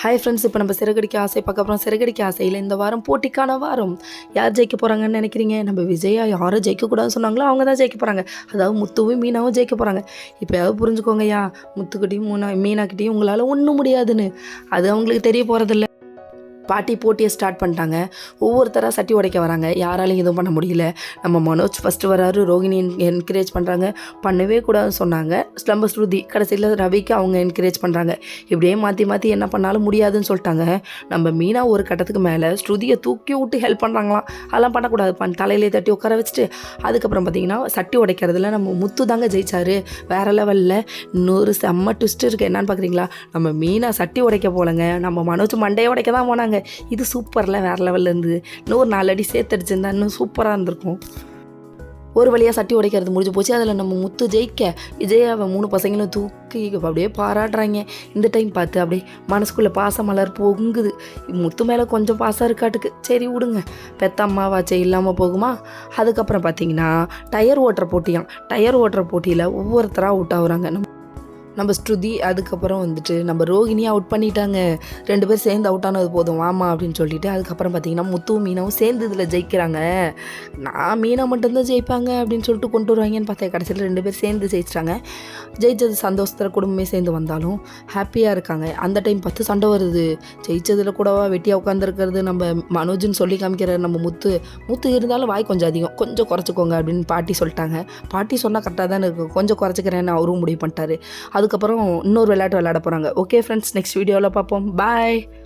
Hi friends, இப்போ நம்ம சிறகடிக்க ஆசை பார்க்க போகிறோம். சிறகடிக்க ஆசையில் இந்த வாரம் போட்டிக்கான வாரம். யார் ஜெயிக்க போகிறாங்கன்னு நினைக்கிறீங்க? நம்ம விஜயா யாரும் ஜெயிக்கக்கூடாதுன்னு சொன்னாங்களோ அவங்க தான் ஜெயிக்க போகிறாங்க. அதாவது முத்துவும் மீனாவும் ஜெயிக்க போகிறாங்க. இப்போயாவது புரிஞ்சுக்கோங்கய்யா, முத்துக்கிட்டையும் மீனாக்கிட்டையும் உங்களால் ஒன்றும் முடியாதுன்னு. அது அவங்களுக்கு தெரிய போகிறதில்ல. பாட்டி போட்டியை ஸ்டார்ட் பண்ணிட்டாங்க. ஒவ்வொருத்தராக சட்டி உடைக்க வராங்க. யாராலையும் எதுவும் பண்ண முடியல. நம்ம மனோஜ் ஃபஸ்ட்டு வராரு. ரோகிணி என்கரேஜ் பண்ணுறாங்க. பண்ணவே கூடாதுன்னு சொன்னாங்க. நம்ம ஸ்ருதி கடைசியில் ரவிக்கு அவங்க என்கரேஜ் பண்ணுறாங்க. இப்படியே மாற்றி மாற்றி என்ன பண்ணாலும் முடியாதுன்னு சொல்லிட்டாங்க. நம்ம மீனா ஒரு கட்டத்துக்கு மேலே ஸ்ருதியை தூக்கி விட்டு ஹெல்ப் பண்ணுறாங்களாம். அதெல்லாம் பண்ணக்கூடாது, தலையிலே தட்டி உட்கார வச்சுட்டு அதுக்கப்புறம் பார்த்திங்கன்னா சட்டி உடைக்கிறதுல நம்ம முத்து தாங்க ஜெயிச்சார். வேறு லெவலில் இன்னொரு செம்ம ட்விஸ்ட் இருக்குது. என்னன்னு பார்க்குறீங்களா? நம்ம மீனா சட்டி உடைக்க போலங்க, நம்ம மனோஜ் மண்டையை உடைக்க தான் போனாங்க. இது சூப்பரில் வேறு லெவலில் இருந்தது. இன்னொரு 4 அடி சேர்த்தடிச்சிருந்தா இன்னும் சூப்பராக இருந்திருக்கும். ஒரு வழியாக சட்டி உடைக்கிறது முடிஞ்சு போச்சு. அதில் நம்ம முத்து ஜெயிக்க விஜயாவை 3 பசங்களும் தூக்கி அப்படியே பாராட்டுறாங்க. இந்த டைம் பார்த்து அப்படியே மனசுக்குள்ளே பாச மலர் பொங்குது. முத்து மேலே கொஞ்சம் பாசம் இருக்காட்டுக்கு. சரி விடுங்க, பெத்த அம்மாவாச்சே இல்லாமல் போகுமா. அதுக்கப்புறம் பார்த்தீங்கன்னா டயர் ஓட்டுற போட்டியில் ஒவ்வொருத்தராக அவுட் ஆகுறாங்க. நம்ம ஸ்ருதி அதுக்கப்புறம் வந்துட்டு நம்ம ரோகிணியை அவுட் பண்ணிட்டாங்க. 2 பேர் சேர்ந்து அவுட் ஆனது போதும் வாமா அப்படின்னு சொல்லிட்டு அதுக்கப்புறம் பார்த்தீங்கன்னா முத்துவும் மீனாவும் சேர்ந்து இதில் ஜெயிக்கிறாங்க. நான் மீனா மட்டும்தான் ஜெயிப்பாங்க அப்படின்னு சொல்லிட்டு கொண்டு வருவாங்கன்னு பார்த்தேன். கடைசியில் 2 பேர் சேர்ந்து ஜெயிச்சிட்டாங்க. ஜெயிச்சது சந்தோஷத்தில் குடும்பமே சேர்ந்து வந்தாலும் ஹாப்பியாக இருக்காங்க. அந்த டைம் பார்த்து சண்டை வருது. ஜெயிச்சதில் கூடவா வெட்டியாக உட்காந்துருக்கிறது நம்ம மனோஜ்னு சொல்லி காமிக்கிற நம்ம முத்து இருந்தாலும் வாய் கொஞ்சம் அதிகம், கொஞ்சம் குறைச்சிக்கோங்க அப்படின்னு பாட்டி சொல்லிட்டாங்க. பாட்டி சொன்னால் கரெக்டாக தானே இருக்கும், கொஞ்சம் குறைச்சிக்கிறேன்னு அவரும் முடிவு பண்ணிட்டாரு. அதுக்கப்புறம் இன்னொரு விளையாட்டு விளையாட போகிறாங்க. ஓகே ஃப்ரெண்ட்ஸ், நெக்ஸ்ட் வீடியோவில் பார்ப்போம். பாய்.